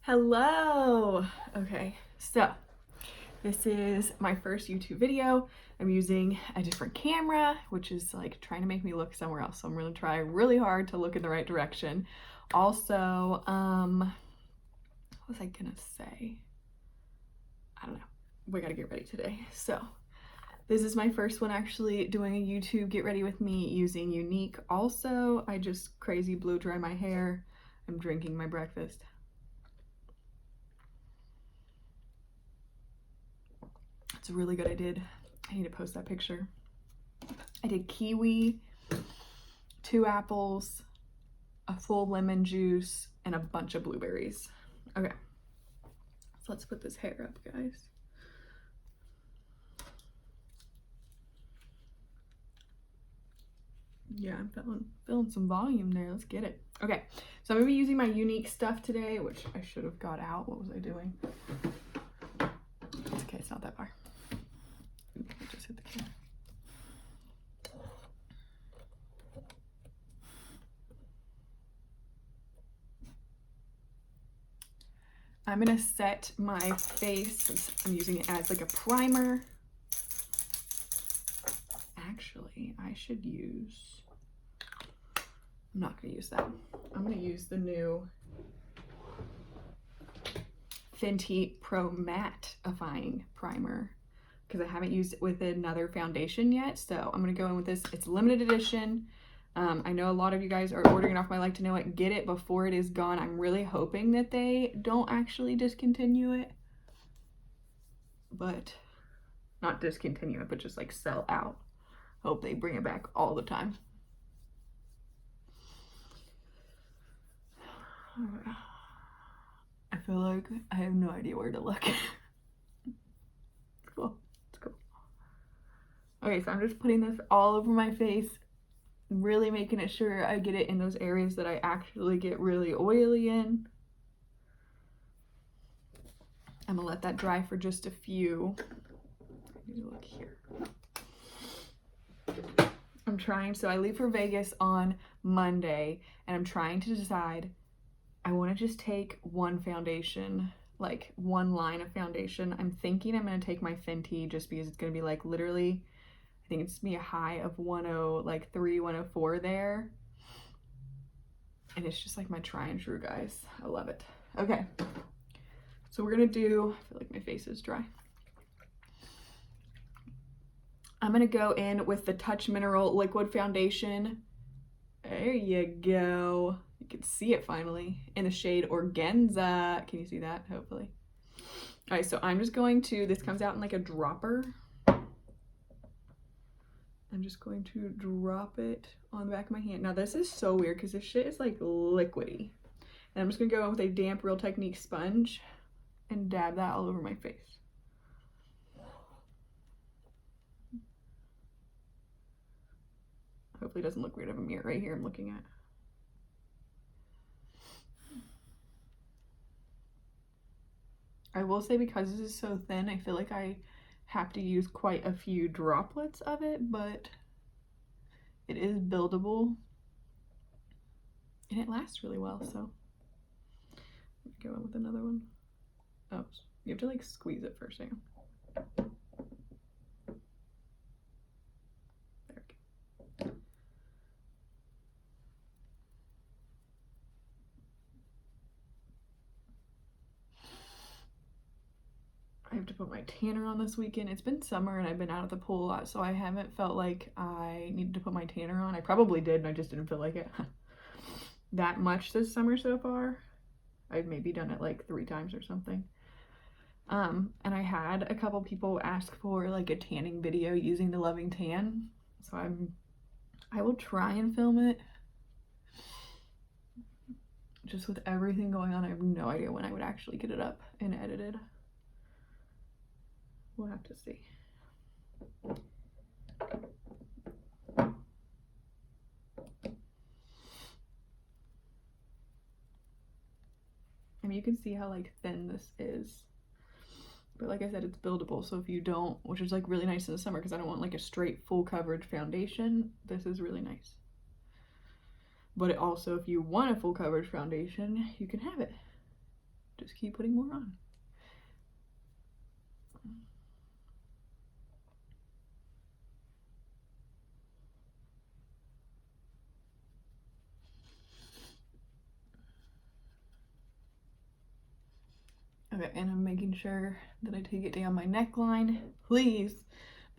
Hello! Okay, so this is my first YouTube video. I'm using a different camera, which is like trying to make me look somewhere else. So I'm gonna try really hard to look in the right direction. Also, what was I gonna say? I don't know. We gotta get ready today. So this is my first one actually doing a YouTube get ready with me using younique. Also, I just crazy blow dry my hair. I'm drinking my breakfast. It's really good. I need to post that picture. I did kiwi, 2 apples, a full lemon juice, and a bunch of blueberries. Okay, so let's put this hair up, guys. Yeah, I'm feeling some volume there. Let's get it. Okay, so I'm gonna be using my younique stuff today, which I should have got out. What was I doing? It's okay, it's not that far. I just hit the camera. I'm gonna set my face, I'm using it as like a primer. Actually, I should use, I'm not gonna use that. I'm gonna use the new Fenty Pro Mattifying Primer because I haven't used it with another foundation yet. So I'm gonna go in with this. It's limited edition. I know a lot of you guys are ordering it off my Like to Know It. Get it before it is gone. I'm really hoping that they don't actually discontinue it. But, not discontinue it, but just like sell out. Hope they bring it back all the time. I feel like I have no idea where to look. It's cool. It's cool. Okay, so I'm just putting this all over my face. Really making it sure I get it in those areas that I actually get really oily in. I'm gonna let that dry for just a few. I need to look here. I'm trying, so I leave for Vegas on Monday, and I'm trying to decide, I wanna just take one foundation, like one line of foundation. I'm thinking I'm gonna take my Fenty just because it's gonna be like literally, I think it's gonna be a high of 103, 104 there. And it's just like my try and true, guys. I love it. Okay, so we're gonna do, I feel like my face is dry. I'm gonna go in with the Touch Mineral Liquid Foundation. There you go. You can see it finally in the shade Organza. Can you see that? Hopefully. All right, so I'm just going to, this comes out in like a dropper. I'm just going to drop it on the back of my hand. Now this is so weird because this shit is like liquidy. And I'm just gonna go in with a damp Real Technique sponge and dab that all over my face. Hopefully it doesn't look weird. I have a mirror right here I'm looking at. I will say because this is so thin, I feel like I have to use quite a few droplets of it, but it is buildable and it lasts really well, so go in with another one. Oh, you have to like squeeze it first. Hang on. There we go. I have to put my tanner on this weekend. It's been summer and I've been out at the pool a lot, so I haven't felt like I needed to put my tanner on. I probably did and I just didn't feel like it that much this summer so far. I've maybe done it like 3 times or something. And I had a couple people ask for like a tanning video using the Loving Tan, so I will try and film it. Just with everything going on, I have no idea when I would actually get it up and edited. We'll have to see. I mean, you can see how like thin this is. But like I said, it's buildable. So if you don't, which is like really nice in the summer because I don't want like a straight full coverage foundation, this is really nice. But it also, if you want a full coverage foundation, you can have it. just keep putting more on. Okay, and I'm making sure that I take it down my neckline. Please,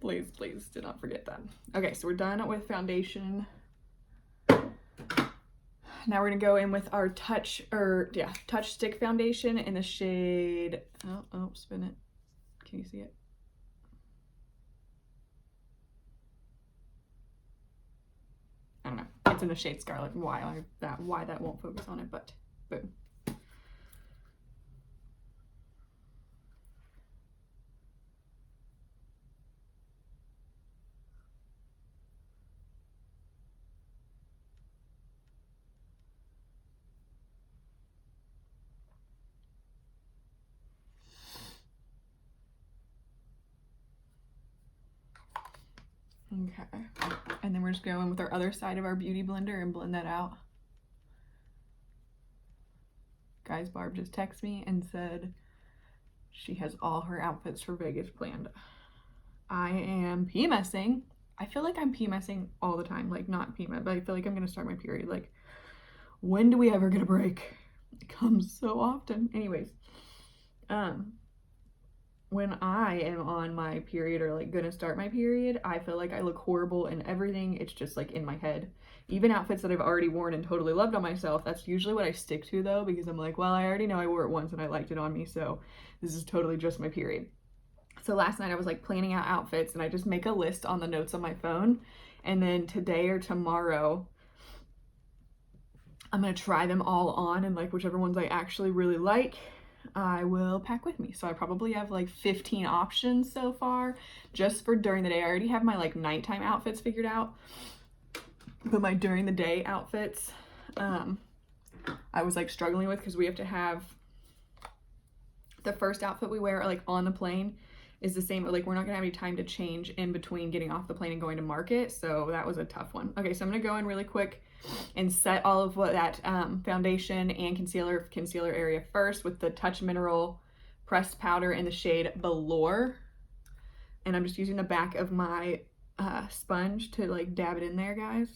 please, please do not forget that. Okay, so we're done with foundation. Now we're gonna go in with our touch stick foundation in the shade, spin it. Can you see it? I don't know. It's in the shade Scarlet. Why that won't focus on it, but boom. Okay, and then we're just going with our other side of our beauty blender and blend that out. Guys, Barb just texted me and said she has all her outfits for Vegas planned. I am PMSing. I feel like I'm PMSing all the time, like not PMS, but I feel like I'm gonna start my period. Like, when do we ever get a break? It comes so often. Anyways, when I am on my period or like gonna start my period, I feel like I look horrible in everything. It's just like in my head. Even outfits that I've already worn and totally loved on myself, that's usually what I stick to though, because I'm like, well, I already know I wore it once and I liked it on me, so this is totally just my period. So last night I was like planning out outfits and I just make a list on the notes on my phone, and then today or tomorrow I'm gonna try them all on, and like whichever ones I actually really like, I will pack with me. So I probably have like 15 options so far just for during the day. I already have my like nighttime outfits figured out, but my during the day outfits I was like struggling with, because we have to have the first outfit we wear like on the plane is the same, like we're not gonna have any time to change in between getting off the plane and going to market, so that was a tough one. Okay, so I'm gonna go in really quick and set all of what that foundation and concealer area first with the Touch Mineral pressed powder in the shade Velour, and I'm just using the back of my sponge to like dab it in there, guys.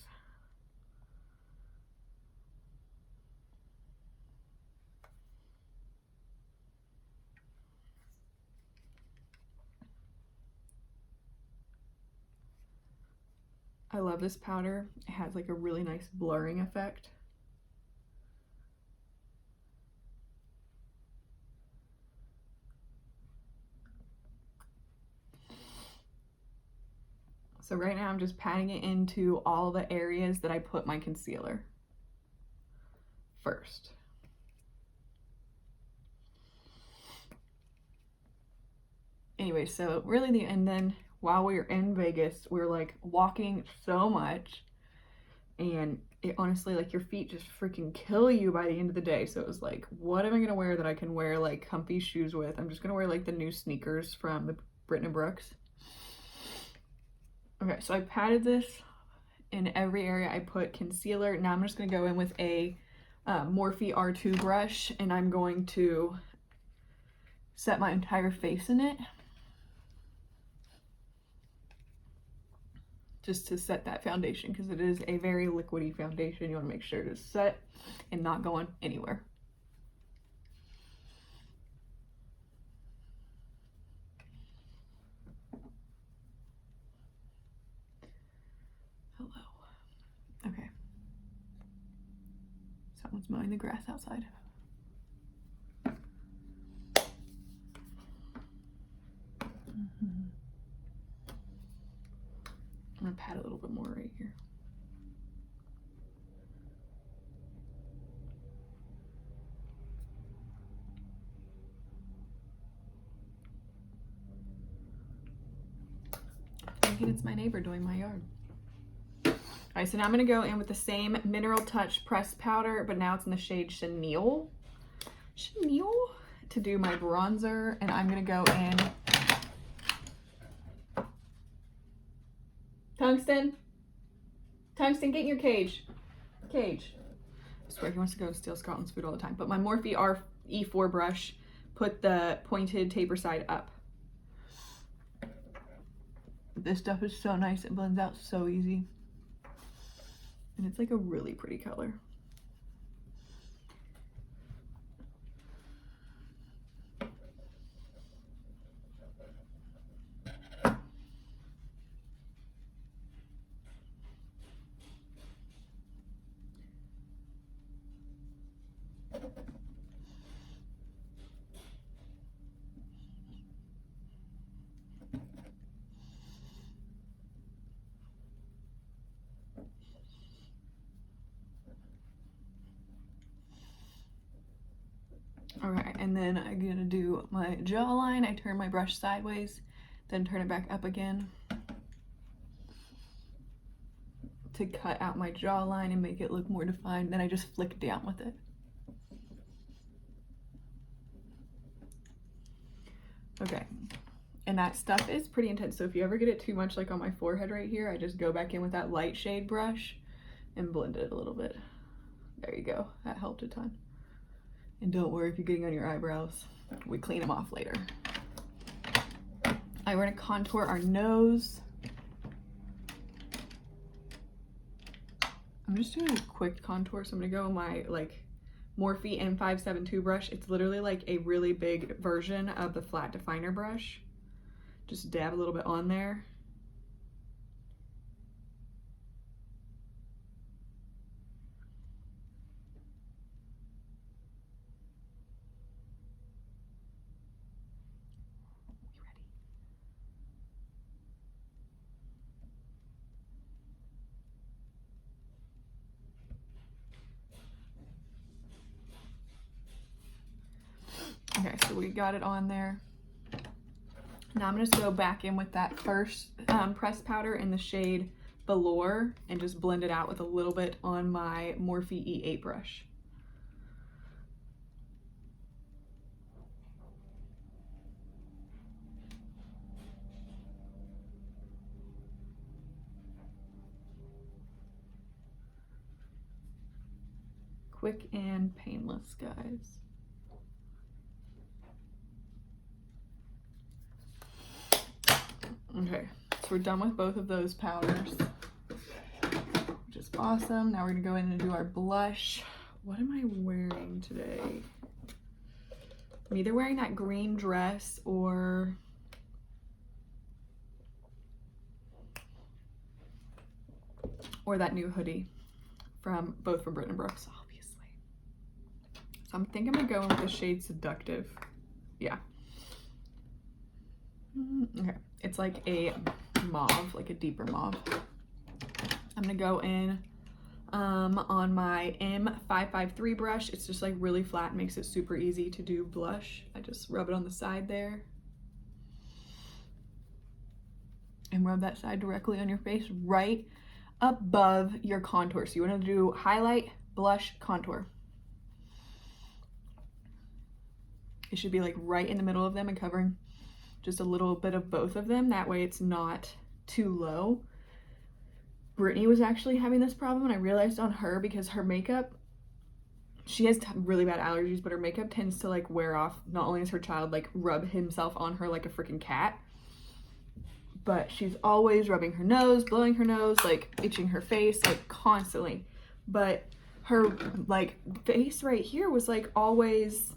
I love this powder. It has like a really nice blurring effect. So right now I'm just patting it into all the areas that I put my concealer first. Anyway, so really and then while we were in Vegas, we were like walking so much, and it honestly, like your feet just freaking kill you by the end of the day. So it was like, what am I gonna wear that I can wear like comfy shoes with? I'm just gonna wear like the new sneakers from the Britton Brooks. Okay, so I patted this in every area I put concealer. Now I'm just gonna go in with a Morphe R2 brush, and I'm going to set my entire face in it, just to set that foundation, because it is a very liquidy foundation. You want to make sure to set and not going anywhere. Hello. Okay. Someone's mowing the grass outside. I'm gonna pat a little bit more right here. Thinking it's my neighbor doing my yard. All right, so now I'm gonna go in with the same Mineral Touch pressed powder, but now it's in the shade Chenille to do my bronzer, and I'm gonna go in. Tungsten, get in your cage. I swear he wants to go steal Scotland's food all the time. But my Morphe E4 brush, put the pointed taper side up. This stuff is so nice. It blends out so easy. And it's like a really pretty color. Okay, and then I'm gonna do my jawline. I turn my brush sideways, then turn it back up again to cut out my jawline and make it look more defined. Then I just flick down with it. Okay, and that stuff is pretty intense, so if you ever get it too much, like on my forehead right here, I just go back in with that light shade brush and blend it a little bit. There you go, that helped a ton. And don't worry if you're getting on your eyebrows, we clean them off later. We're gonna contour our nose. I'm just doing a quick contour, so I'm gonna go my like Morphe M572 brush. It's literally like a really big version of the flat definer brush. Just dab a little bit on there. Okay, so we got it on there. Now I'm just gonna go back in with that first pressed powder in the shade Velour and just blend it out with a little bit on my Morphe E8 brush. Quick and painless, guys. Okay, so we're done with both of those powders, which is awesome. Now we're gonna go in and do our blush. What am I wearing today? I'm either wearing that green dress or that new hoodie from Britton Brooks, obviously. So I think I'm gonna go in with the shade Seductive. Yeah. Okay, it's like a mauve, like a deeper mauve. I'm gonna go in on my M553 brush. It's just like really flat, makes it super easy to do blush. I just rub it on the side there and rub that side directly on your face right above your contour. So you want to do highlight, blush, contour. It should be like right in the middle of them and covering just a little bit of both of them. That way it's not too low. Brittany was actually having this problem, and I realized on her because her makeup, she has really bad allergies, but her makeup tends to like wear off. Not only does her child like rub himself on her like a freaking cat, but she's always rubbing her nose, blowing her nose, like itching her face, like constantly. But her like face right here was like always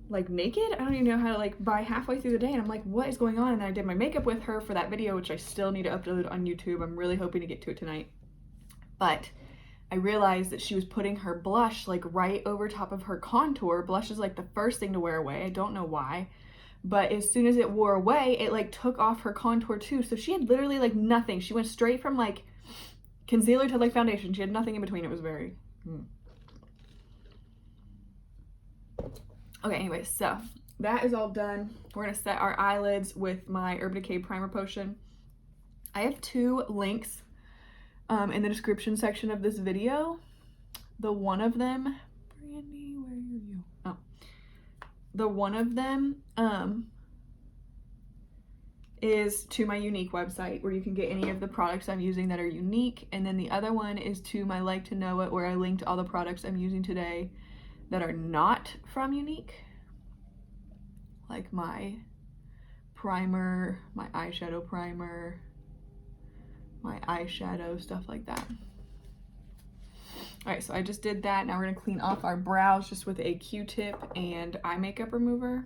like naked. I don't even know how to, like, by halfway through the day, and I'm like, what is going on? And then I did my makeup with her for that video, which I still need to upload on YouTube. I'm really hoping to get to it tonight. But I realized that she was putting her blush like right over top of her contour. Blush is like the first thing to wear away. I don't know why, but as soon as it wore away, it like took off her contour too. So she had literally like nothing. She went straight from like concealer to like foundation. She had nothing in between. It was very Okay, anyways, so that is all done. We're gonna set our eyelids with my Urban Decay Primer Potion. I have 2 links in the description section of this video. The one of them, Brandy, where are you? Oh, the one of them is to my Younique website, where you can get any of the products I'm using that are unique, and then the other one is to my Like to Know It, where I linked all the products I'm using today that are not from Younique, like my primer, my eyeshadow primer, my eyeshadow, stuff like that. All right, so I just did that. Now we're gonna clean off our brows just with a Q-tip and eye makeup remover.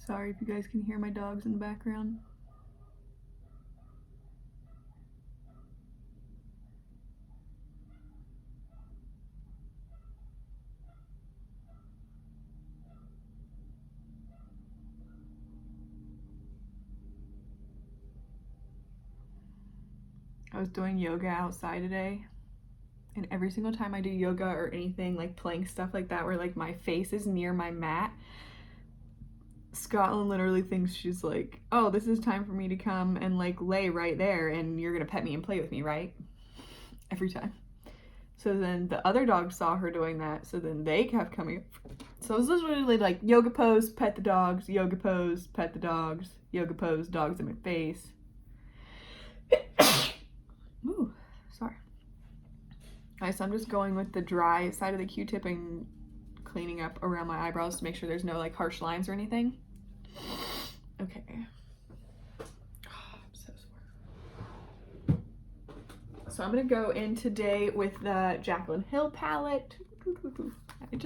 Sorry if you guys can hear my dogs in the background. I was doing yoga outside today, and every single time I do yoga or anything like plank stuff like that where like my face is near my mat, Scotland literally thinks, she's like, oh, this is time for me to come and like lay right there and you're gonna pet me and play with me, right? Every time. So then the other dogs saw her doing that, so then they kept coming. So it was literally like yoga pose, pet the dogs, yoga pose, pet the dogs, yoga pose, dogs in my face. Ooh, sorry. Alright, so I'm just going with the dry side of the Q-tip and cleaning up around my eyebrows to make sure there's no like harsh lines or anything. Okay. Oh, I'm so sore. So I'm gonna go in today with the Jaclyn Hill palette. I feel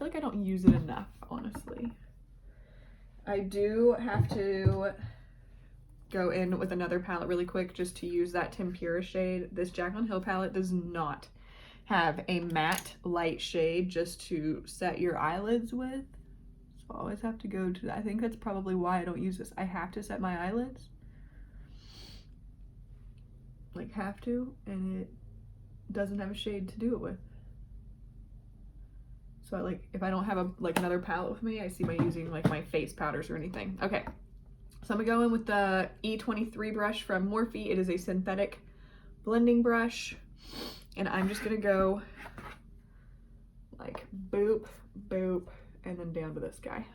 like I don't use it enough, honestly. I do have to go in with another palette really quick just to use that Tempera shade. This Jaclyn Hill palette does not have a matte light shade just to set your eyelids with. So I always have to go to that. I think that's probably why I don't use this. I have to set my eyelids. Like have to, and it doesn't have a shade to do it with. So like if I don't have another palette with me, I see by using like my face powders or anything. Okay. So I'm gonna go in with the E23 brush from Morphe. It is a synthetic blending brush. And I'm just gonna go like boop, boop, and then down to this guy.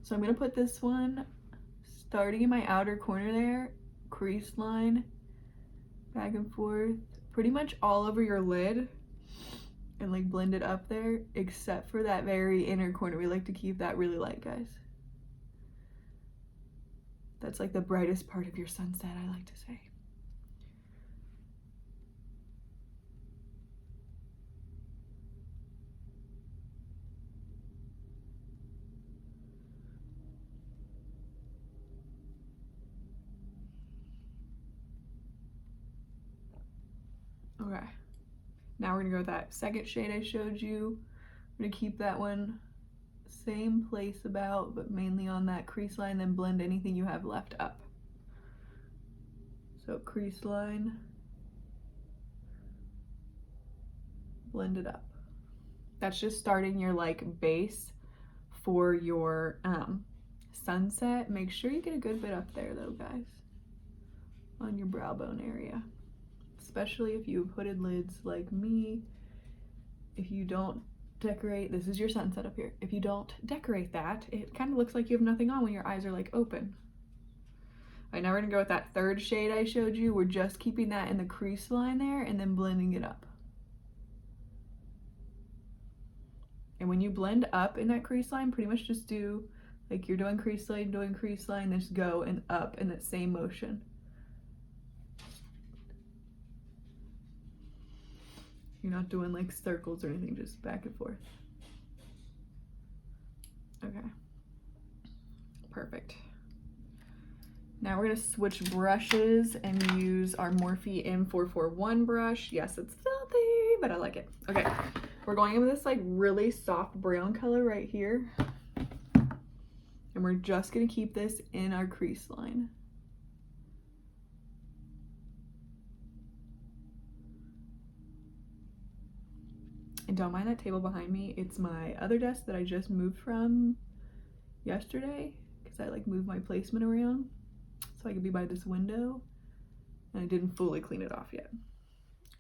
So I'm gonna put this one starting in my outer corner there, crease line, back and forth, pretty much all over your lid, and like blend it up there, except for that very inner corner. We like to keep that really light, guys. That's like the brightest part of your sunset, I like to say. Okay, now we're gonna go with that second shade I showed you. I'm gonna keep that one same place about, but mainly on that crease line, then blend anything you have left up. So crease line, blend it up. That's just starting your like base for your sunset. Make sure you get a good bit up there though, guys, on your brow bone area. Especially if you have hooded lids like me. If you don't decorate, this is your sunset up here. If you don't decorate that, it kind of looks like you have nothing on when your eyes are like open. All right, now we're gonna go with that third shade I showed you. We're just keeping that in the crease line there and then blending it up. And when you blend up in that crease line, pretty much just do like you're doing crease line, then just go and up in that same motion. You're not doing like circles or anything, just back and forth. Okay, perfect. Now we're gonna switch brushes and use our Morphe M441 brush. Yes, it's filthy, but I like it. Okay, we're going in with this like really soft brown color right here. And we're just gonna keep this in our crease line. And don't mind that table behind me. It's my other desk that I just moved from yesterday because I like moved my placement around so I could be by this window, and I didn't fully clean it off yet.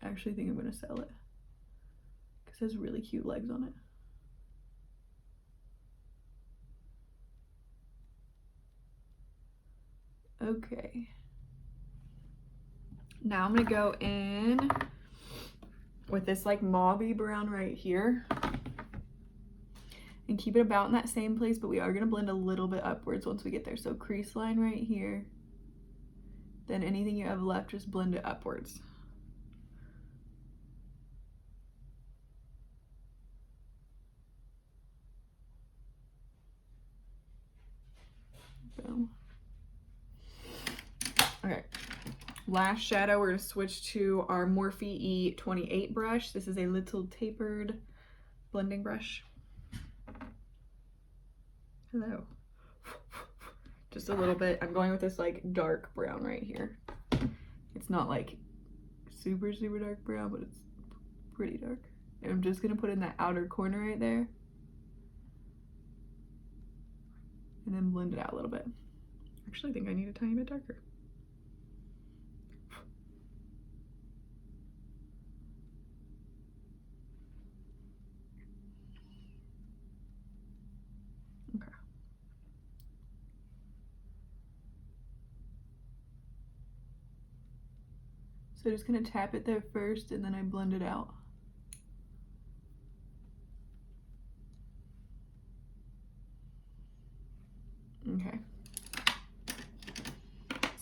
I actually think I'm gonna sell it because it has really cute legs on it. Okay. Now I'm gonna go in with this like mauvey brown right here and keep it about in that same place, but we are gonna blend a little bit upwards once we get there. So crease line right here, then anything you have left, just blend it upwards. Boom. Okay. Last shadow, we're going to switch to our Morphe E28 brush. This is a little tapered blending brush. Hello. Just a little bit. I'm going with this like dark brown right here. It's not like super, super dark brown, but it's pretty dark. And I'm just going to put in that outer corner right there. And then blend it out a little bit. Actually, I think I need a tiny bit darker. Okay. So just gonna tap it there first and then I blend it out. Okay.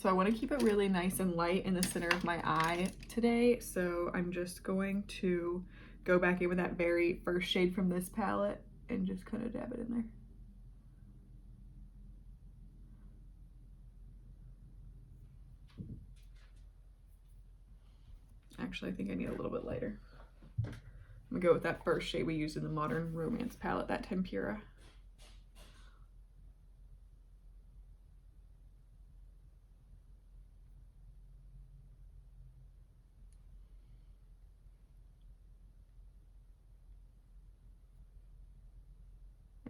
So I want to keep it really nice and light in the center of my eye today. So I'm just going to go back in with that very first shade from this palette and just kind of dab it in there. Actually, I think I need a little bit lighter. I'm gonna go with that first shade we used in the Modern Romance palette, that Tempera.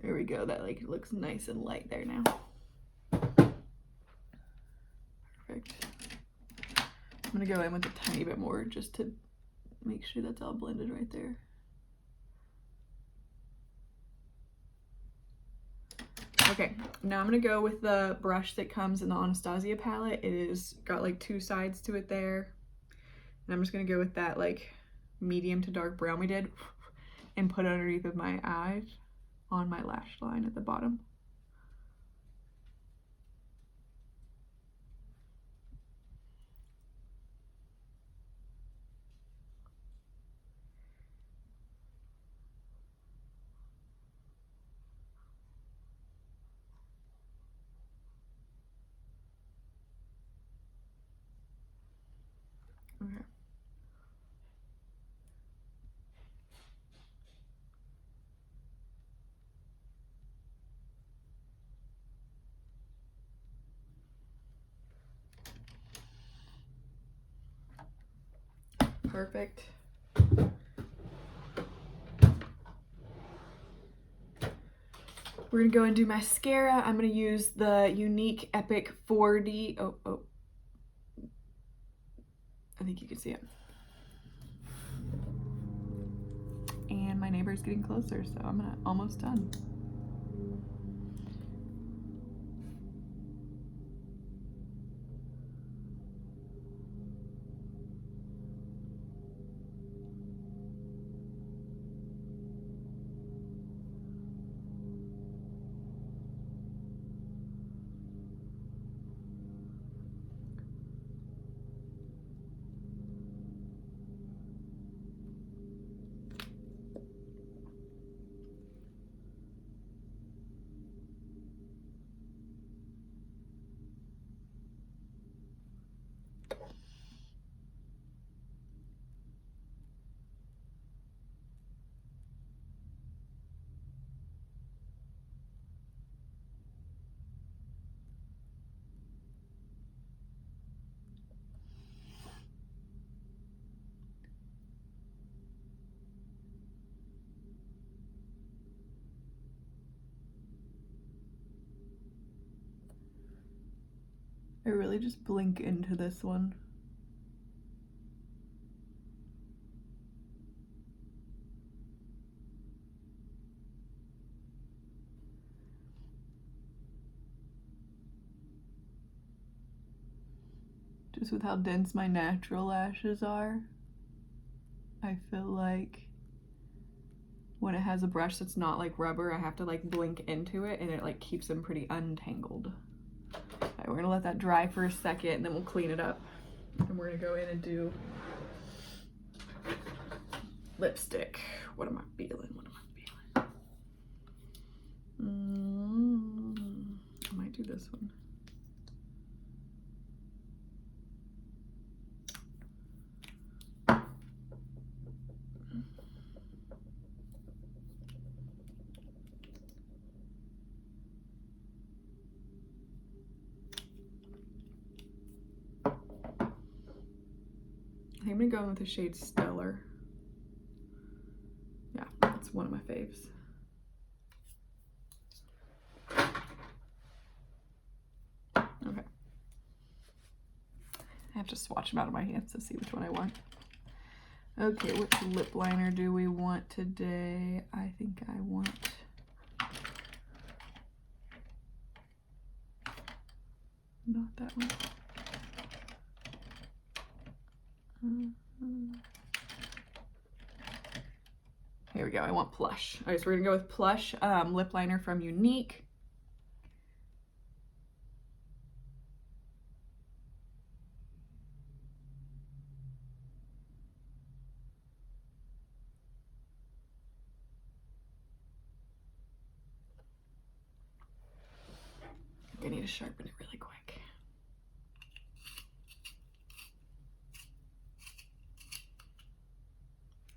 There we go, that like looks nice and light there now. Perfect. I'm gonna go in with a tiny bit more just to make sure that's all blended right there. Okay, now I'm gonna go with the brush that comes in the Anastasia palette. It is got like two sides to it there. And I'm just gonna go with that like medium to dark brown we did and put it underneath of my eyes on my lash line at the bottom. Okay. Perfect. We're gonna go and do mascara. I'm gonna use the Younique Epic 4D. Oh. I think you can see it. And my neighbor's getting closer, so I'm almost done. I really just blink into this one. Just with how dense my natural lashes are, I feel like when it has a brush that's not like rubber, I have to like blink into it and it like keeps them pretty untangled. All right, we're gonna let that dry for a second and then we'll clean it up. And we're gonna go in and do lipstick. What am I feeling? What am I feeling? I might do this one. I think I'm gonna go in with the shade Stellar. Yeah, that's one of my faves. Okay. I have to swatch them out of my hands to see which one I want. Okay, which lip liner do we want today? I think I want... not that one. Here we go, I want Plush. All right, so we're gonna go with Plush lip liner from Younique. I need to sharpen it really quick.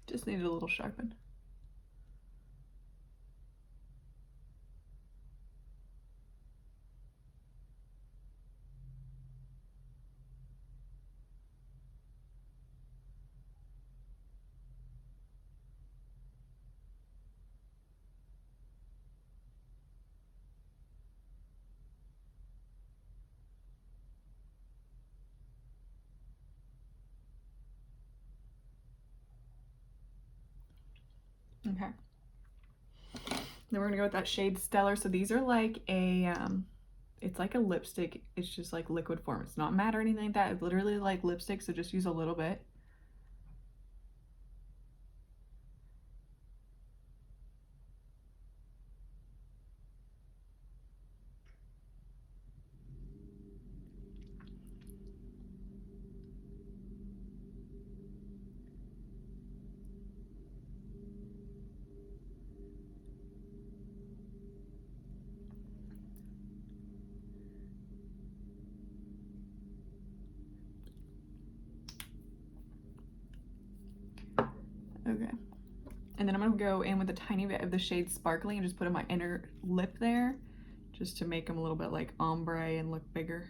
Just needed a little sharpen. Okay. Then we're gonna go with that shade Stellar. So these are like a, it's like a lipstick. It's just like liquid form. It's not matte or anything like that. It's literally like lipstick, so just use a little bit. Okay. And then I'm gonna go in with a tiny bit of the shade Sparkly and just put in my inner lip there, just to make them a little bit like ombre and look bigger.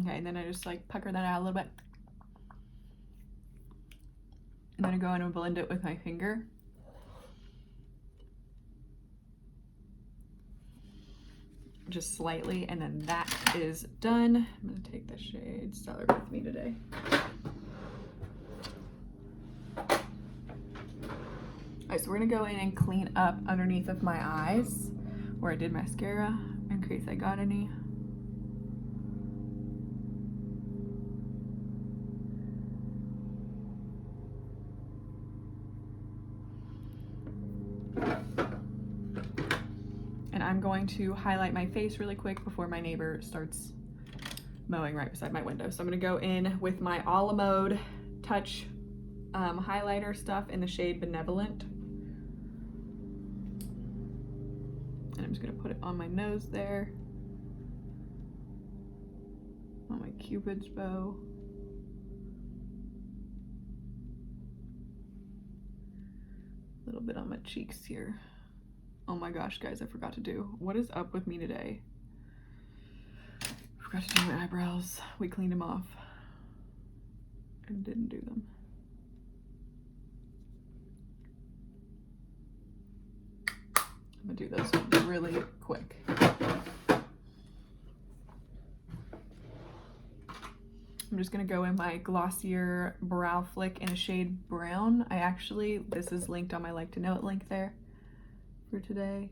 Okay, and then I just like pucker that out a little bit. I'm gonna go in and blend it with my finger. Just slightly, and then that is done. I'm gonna take the shade Stellar with me today. Alright, so we're gonna go in and clean up underneath of my eyes where I did mascara in case I got any. And I'm going to highlight my face really quick before my neighbor starts mowing right beside my window. So I'm gonna go in with my a la mode touch highlighter stuff in the shade Benevolent. And I'm just gonna put it on my nose there, on my Cupid's bow. A little bit on my cheeks here. Oh my gosh, guys, I forgot to do. What is up with me today? I forgot to do my eyebrows. We cleaned them off and didn't do them. I'm gonna do this really quick. I'm just gonna go in my Glossier Brow Flick in a shade brown. This is linked on my like to know it link there for today.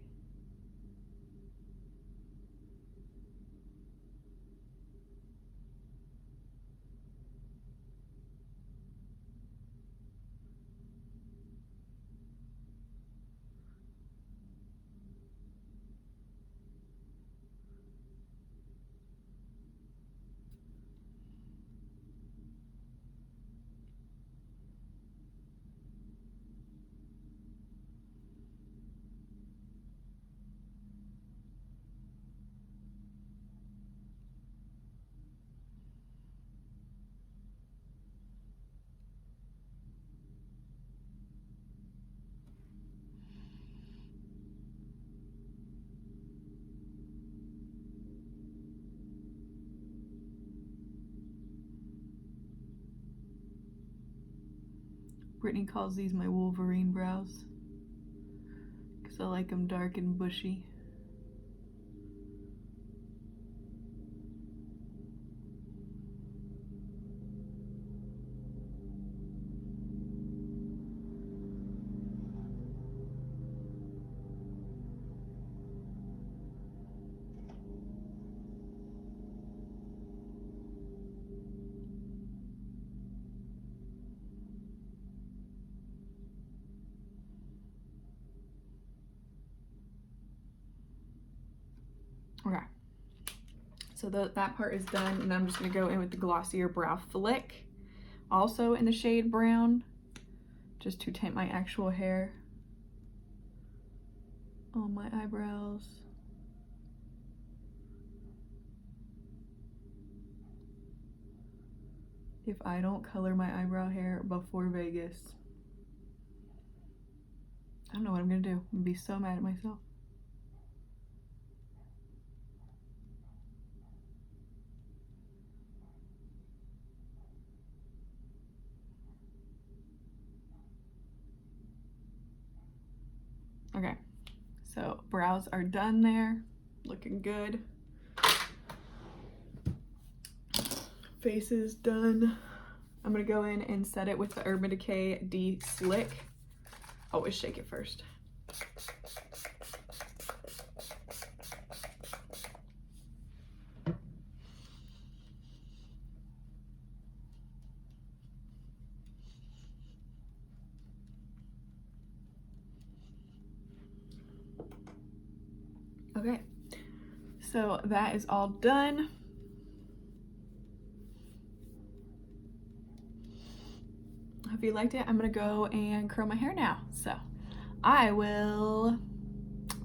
Brittany calls these my Wolverine brows because I like them dark and bushy. Okay, so that part is done, and I'm just gonna go in with the Glossier Brow Flick, also in the shade brown, just to tint my actual hair on my eyebrows. If I don't color my eyebrow hair before Vegas, I don't know what I'm gonna do. I'm gonna be so mad at myself. Okay, so brows are done there, looking good. Face is done. I'm gonna go in and set it with the Urban Decay De-Slick. Always shake it first. Okay, so that is all done. If you liked it, I'm gonna go and curl my hair now. So I will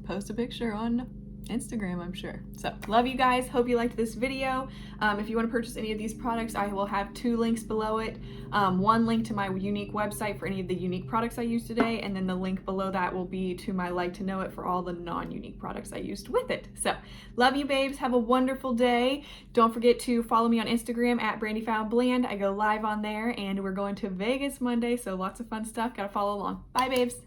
post a picture on Instagram, I'm sure. So love you guys, hope you liked this video. If you want to purchase any of these products, I will have 2 links below it. One link to my younique website for any of the younique products I used today, and then the link below that will be to my like to know it for all the non-younique products I used with it. So love you babes, have a wonderful day. Don't forget to follow me on Instagram at brandyfoundbland. I go live on there, and we're going to Vegas Monday, so lots of fun stuff. Gotta follow along. Bye babes.